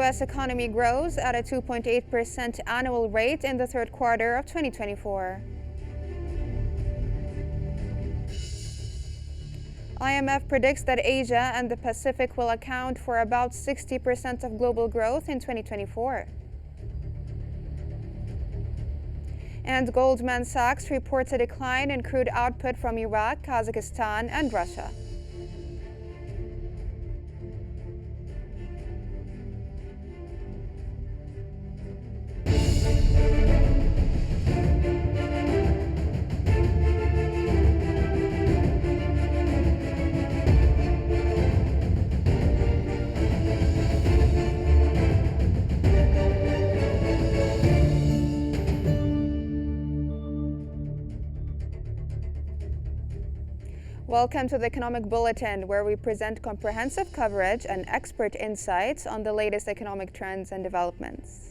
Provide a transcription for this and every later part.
U.S. economy grows at a 2.8% annual rate in the third quarter of 2024. IMF predicts that Asia and the Pacific will account for about 60% of global growth in 2024. And Goldman Sachs reports a decline in crude output from Iraq, Kazakhstan, and Russia. Welcome to the Economic Bulletin, where we present comprehensive coverage and expert insights on the latest economic trends and developments.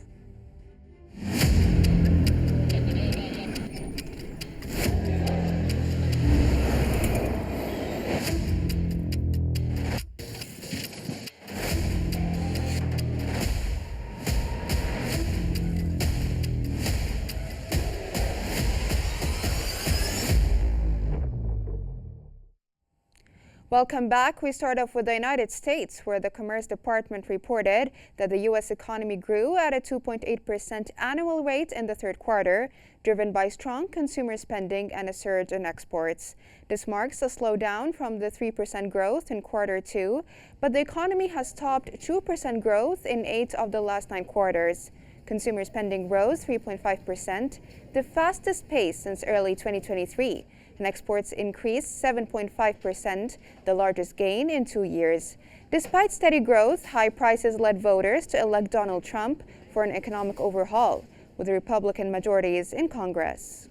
Welcome back. We start off with the United States, where the Commerce Department reported that the U.S. economy grew at a 2.8% annual rate in the third quarter, driven by strong consumer spending and a surge in exports. This marks a slowdown from the 3% growth in quarter two, but the economy has topped 2% growth in 8 of the last 9 quarters. Consumer spending rose 3.5%, the fastest pace since early 2023. And exports increased 7.5%, the largest gain in 2 years. Despite steady growth, high prices led voters to elect Donald Trump for an economic overhaul, with Republican majorities in Congress.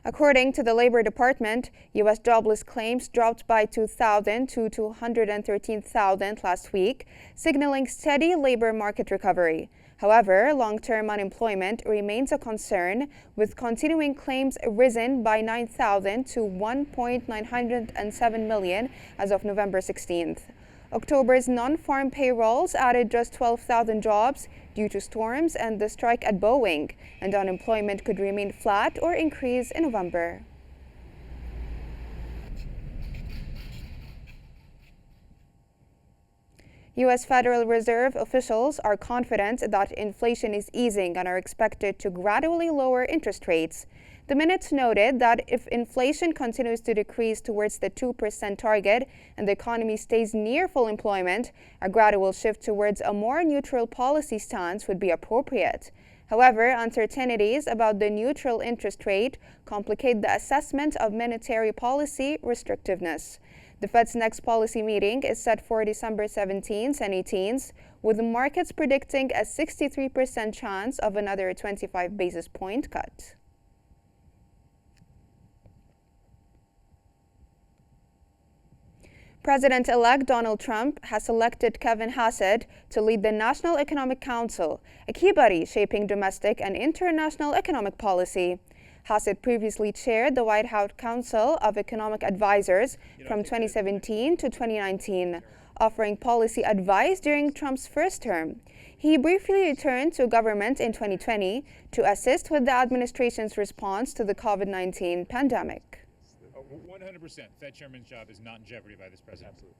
According to the Labor Department, U.S. jobless claims dropped by 2,000 to 213,000 last week, signaling steady labor market recovery. However, long-term unemployment remains a concern, with continuing claims risen by 9,000 to 1.907 million as of November 16th. October's non-farm payrolls added just 12,000 jobs due to storms and the strike at Boeing, and unemployment could remain flat or increase in November. U.S. Federal Reserve officials are confident that inflation is easing and are expected to gradually lower interest rates. The minutes noted that if inflation continues to decrease towards the 2% target and the economy stays near full employment, a gradual shift towards a more neutral policy stance would be appropriate. However, uncertainties about the neutral interest rate complicate the assessment of monetary policy restrictiveness. The Fed's next policy meeting is set for December 17th and 18th, with the markets predicting a 63% chance of another 25 basis point cut. President-elect Donald Trump has selected Kevin Hassett to lead the National Economic Council, a key body shaping domestic and international economic policy. Hassett previously chaired the White House Council of Economic Advisors from 2017 to 2019, offering policy advice during Trump's first term. He briefly returned to government in 2020 to assist with the administration's response to the COVID-19 pandemic. 100%. Fed chairman's job is not in jeopardy by this president. Absolutely.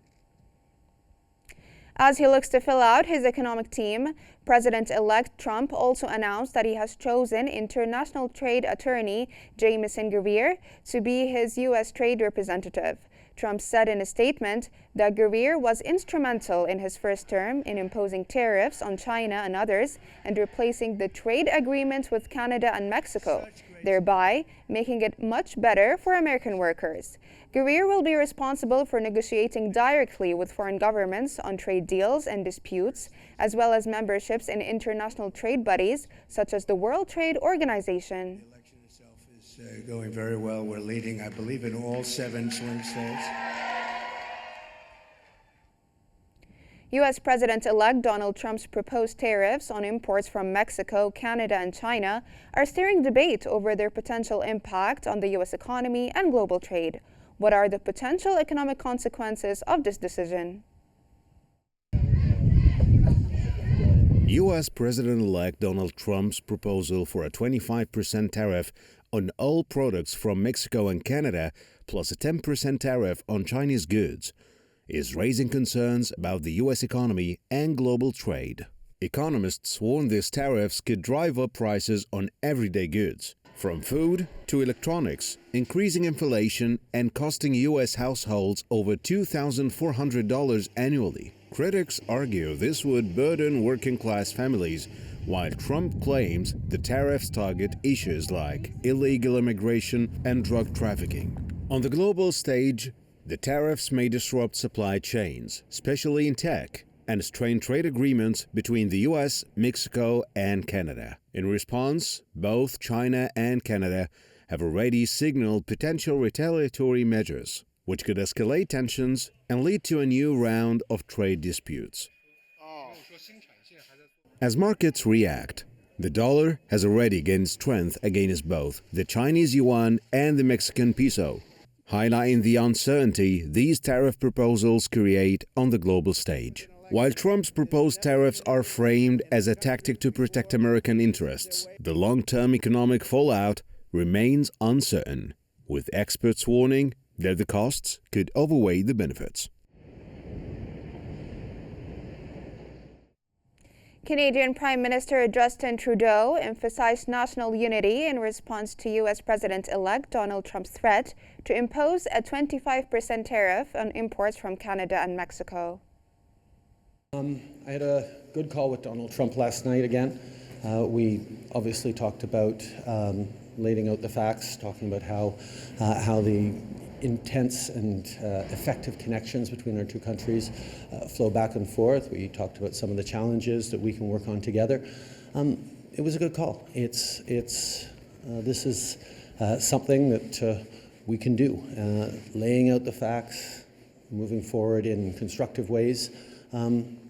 As he looks to fill out his economic team, President-elect Trump also announced that he has chosen international trade attorney Jamieson Greer to be his U.S. trade representative. Trump said in a statement that Greer was instrumental in his first term in imposing tariffs on China and others and replacing the trade agreements with Canada and Mexico, thereby making it much better for American workers. Greer will be responsible for negotiating directly with foreign governments on trade deals and disputes, as well as memberships in international trade bodies such as the World Trade Organization. The election itself is going very well. We're leading, I believe, in all 7 swing states. U.S. President-elect Donald Trump's proposed tariffs on imports from Mexico, Canada, and China are stirring debate over their potential impact on the U.S. economy and global trade. What are the potential economic consequences of this decision? U.S. President-elect Donald Trump's proposal for a 25% tariff on all products from Mexico and Canada, plus a 10% tariff on Chinese goods, is raising concerns about the U.S. economy and global trade. Economists warn these tariffs could drive up prices on everyday goods, from food to electronics, increasing inflation and costing U.S. households over $2,400 annually. Critics argue this would burden working-class families, while Trump claims the tariffs target issues like illegal immigration and drug trafficking. On the global stage, the tariffs may disrupt supply chains, especially in tech, and strain trade agreements between the U.S., Mexico, and Canada. In response, both China and Canada have already signaled potential retaliatory measures, which could escalate tensions and lead to a new round of trade disputes. As markets react, the dollar has already gained strength against both the Chinese yuan and the Mexican peso, highlighting the uncertainty these tariff proposals create on the global stage. While Trump's proposed tariffs are framed as a tactic to protect American interests, the long-term economic fallout remains uncertain, with experts warning that the costs could outweigh the benefits. Canadian Prime Minister Justin Trudeau emphasized national unity in response to U.S. President-elect Donald Trump's threat to impose a 25% tariff on imports from Canada and Mexico. I had a good call with Donald Trump last night again. We obviously talked about laying out the facts, talking about how the intense and effective connections between our two countries flow back and forth. We talked about some of the challenges that we can work on together. It was a good call. This is something that we can do, laying out the facts, moving forward in constructive ways.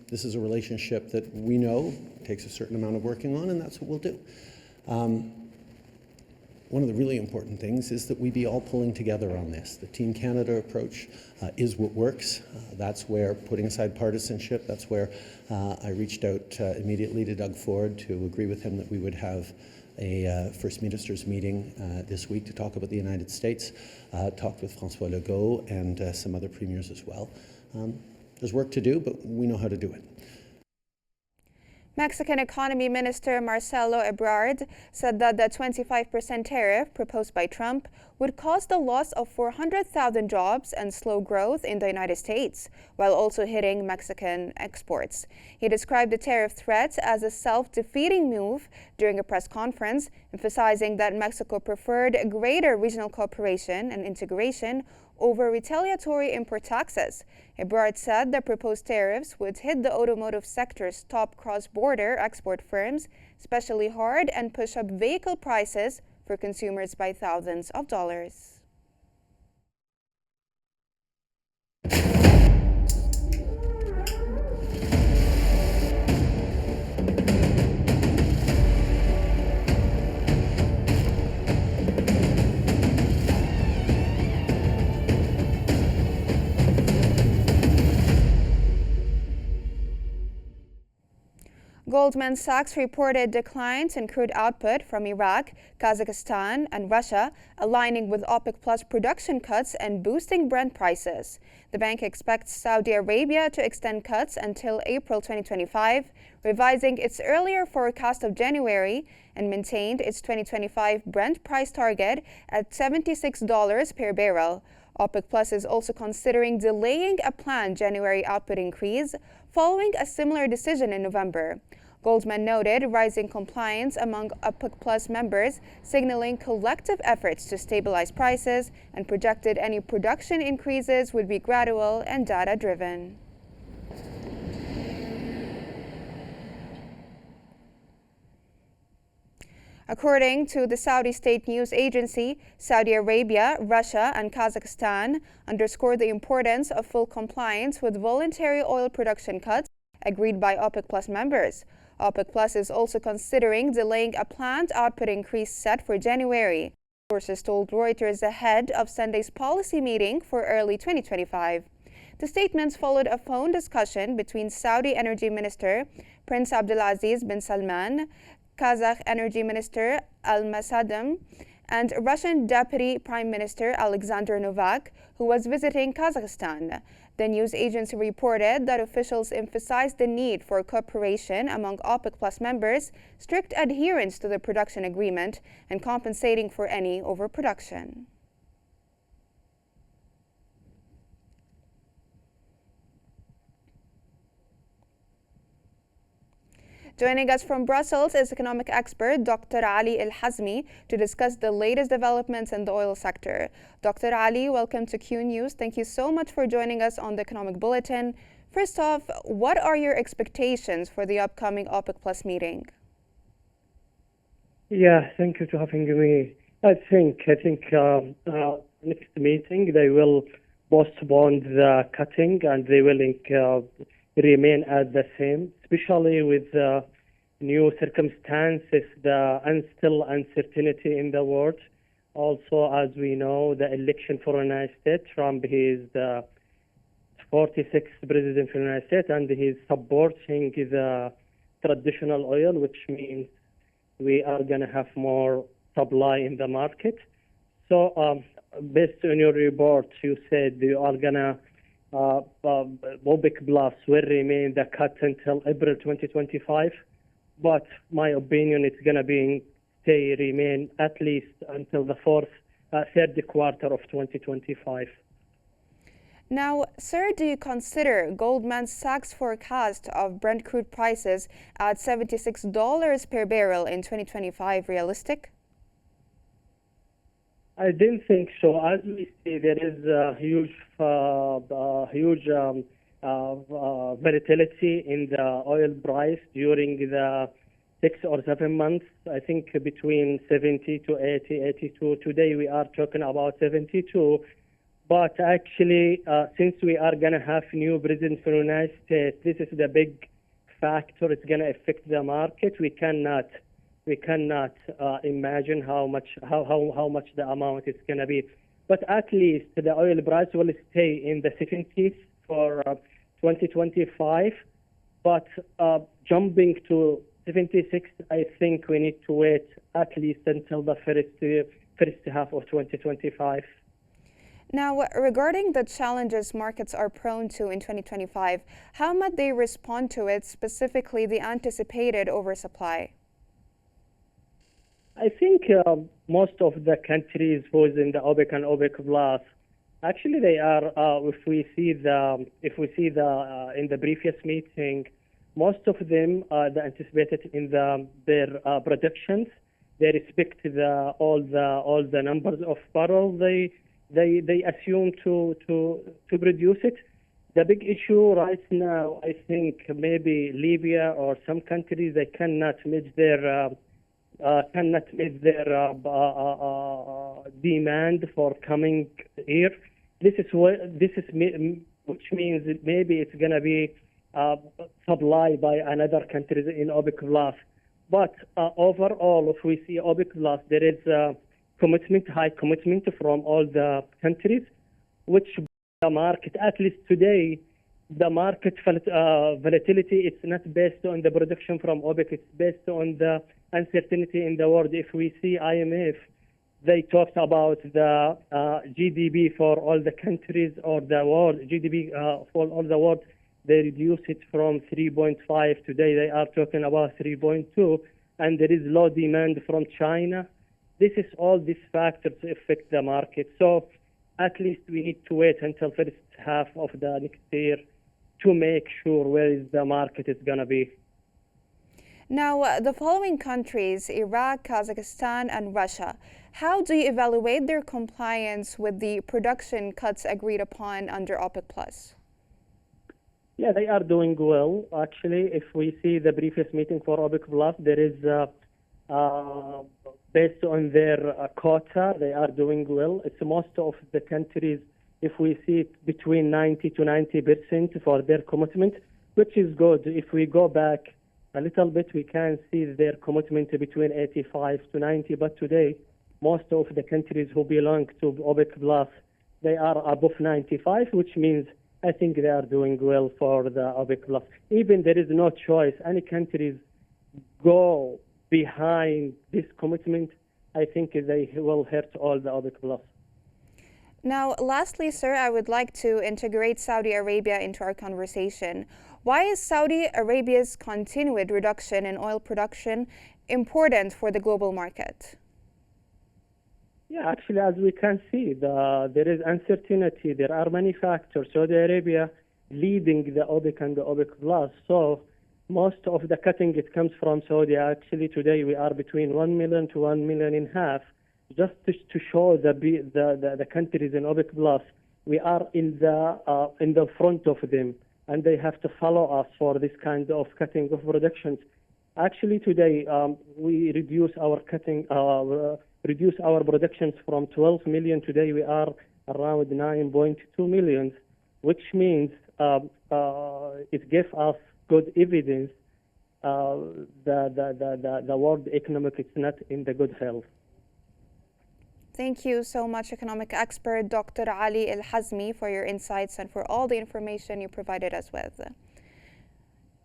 This is a relationship that we know takes a certain amount of working on, and that's what we'll do. One of the really important things is that we be all pulling together on this. The Team Canada approach is what works. That's where, putting aside partisanship, that's where I reached out immediately to Doug Ford to agree with him that we would have a First Ministers meeting this week to talk about the United States. Talked with François Legault and some other premiers as well. There's work to do, but we know how to do it. Mexican Economy Minister Marcelo Ebrard said that the 25% tariff proposed by Trump would cause the loss of 400,000 jobs and slow growth in the United States, while also hitting Mexican exports. He described the tariff threat as a self-defeating move during a press conference, emphasizing that Mexico preferred greater regional cooperation and integration over retaliatory import taxes. Ebrard said the proposed tariffs would hit the automotive sector's top cross-border export firms especially hard and push up vehicle prices for consumers by thousands of dollars. Goldman Sachs reported declines in crude output from Iraq, Kazakhstan, and Russia, aligning with OPEC Plus production cuts and boosting Brent prices. The bank expects Saudi Arabia to extend cuts until April 2025, revising its earlier forecast of January, and maintained its 2025 Brent price target at $76 per barrel. OPEC Plus is also considering delaying a planned January output increase following a similar decision in November. Goldman noted rising compliance among OPEC Plus members, signaling collective efforts to stabilize prices, and projected any production increases would be gradual and data-driven. According to the Saudi state news agency, Saudi Arabia, Russia, and Kazakhstan underscore the importance of full compliance with voluntary oil production cuts agreed by OPEC Plus members. OPEC Plus is also considering delaying a planned output increase set for January. Sources told Reuters ahead of Sunday's policy meeting for early 2025. The statements followed a phone discussion between Saudi Energy Minister Prince Abdulaziz bin Salman, Kazakh Energy Minister Almasadam, and Russian Deputy Prime Minister Alexander Novak, who was visiting Kazakhstan. The news agency reported that officials emphasized the need for cooperation among OPEC Plus members, strict adherence to the production agreement, and compensating for any overproduction. Joining us from Brussels is economic expert Dr. Ali Al-Hazmi to discuss the latest developments in the oil sector. Dr. Ali, welcome to Qnews. Thank you so much for joining us on the Economic Bulletin. First off, what are your expectations for the upcoming OPEC Plus meeting? Yeah, thank you for having me. I think next meeting they will postpone the cutting and they will remain at the same, especially with new circumstances, the still uncertainty in the world. Also, as we know, the election for the United States, Trump is the 46th president of the United States, and he's supporting the traditional oil, which means we are going to have more supply in the market. So, based on your report, you said you are going to OPEC Plus will remain the cut until April 2025, but my opinion it's going to remain at least until the third quarter of 2025. Now, sir, do you consider Goldman Sachs' forecast of Brent crude prices at $76 per barrel in 2025 realistic? I didn't think so. As we see, there is a huge volatility in the oil price during the 6 or 7 months. I think between 70 to 80, 82. Today we are talking about 72. But actually, since we are going to have new president for the United States, this is the big factor. It's going to affect the market. We cannot imagine how much the amount is going to be. But at least the oil price will stay in the 70s for 2025. But jumping to 76, I think we need to wait at least until the first half of 2025. Now, regarding the challenges markets are prone to in 2025, how might they respond to it, specifically the anticipated oversupply? I think most of the countries who's in the OPEC and OPEC Plus, actually they are. If we see in the previous meeting, most of them the anticipated in their predictions. They respect all the numbers of barrels they assume to produce it. The big issue right now, I think, maybe Libya or some countries they cannot meet their demand for coming year. Which means that maybe it's going to be supplied by another countries in OPEC Plus. But overall, if we see OPEC Plus, there is high commitment from all the countries, which the market, at least today, the market volatility, it's not based on the production from OPEC, it's based on the uncertainty in the world. If we see IMF, they talked about the GDP for all the countries or the world, GDP for all the world, they reduced it from 3.5. Today they are talking about 3.2, and there is low demand from China. This is all these factors affect the market. So at least we need to wait until first half of the next year to make sure where is the market is going to be. Now, the following countries, Iraq, Kazakhstan, and Russia, how do you evaluate their compliance with the production cuts agreed upon under OPEC+? Yeah, they are doing well. Actually, if we see the previous meeting for OPEC+, there is, based on their quota, they are doing well. It's most of the countries, if we see it between 90 to 90% for their commitment, which is good. If we go back a little bit, we can see their commitment between 85 to 90, but today most of the countries who belong to OPEC Plus, they are above 95, which means I think they are doing well for the OPEC Plus. Even there is no choice. Any countries go behind this commitment, I think they will hurt all the OPEC Plus. Now, lastly, sir, I would like to integrate Saudi Arabia into our conversation. Why is Saudi Arabia's continued reduction in oil production important for the global market? Yeah, actually, as we can see, there is uncertainty. There are many factors. Saudi Arabia leading the OPEC and the OPEC Plus. So most of the cutting, it comes from Saudi. Actually, today we are between 1 million to 1.5 million. Just to show the countries in OPEC Plus, we are in the front of them, and they have to follow us for this kind of cutting of productions. Actually, today we reduce our productions from 12 million. Today we are around 9.2 million, which means it gives us good evidence the world economic is not in the good health. Thank you so much, economic expert Dr. Ali Al-Hazmi, for your insights and for all the information you provided us with.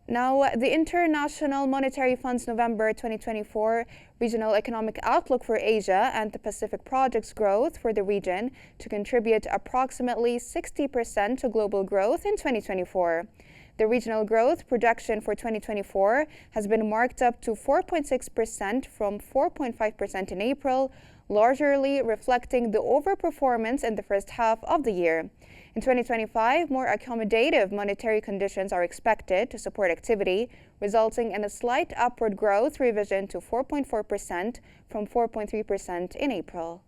Now, the International Monetary Fund's November 2024 Regional Economic Outlook for Asia and the Pacific projects growth for the region to contribute approximately 60% to global growth in 2024. The regional growth projection for 2024 has been marked up to 4.6% from 4.5% in April, largely reflecting the overperformance in the first half of the year. In 2025, more accommodative monetary conditions are expected to support activity, resulting in a slight upward growth revision to 4.4% from 4.3% in April.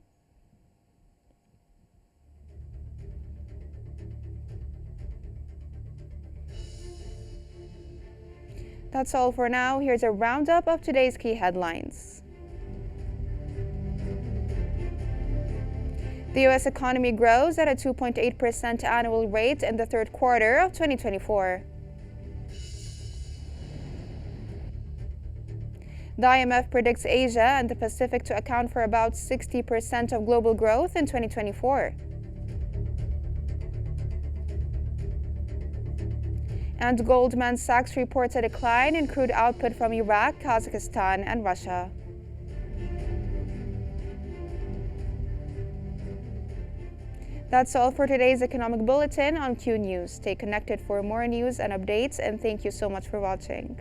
That's all for now. Here's a roundup of today's key headlines. The U.S. economy grows at a 2.8% annual rate in the third quarter of 2024. The IMF predicts Asia and the Pacific to account for about 60% of global growth in 2024. And Goldman Sachs reports a decline in crude output from Iraq, Kazakhstan, and Russia. That's all for today's Economic Bulletin on Qnews. Stay connected for more news and updates, and thank you so much for watching.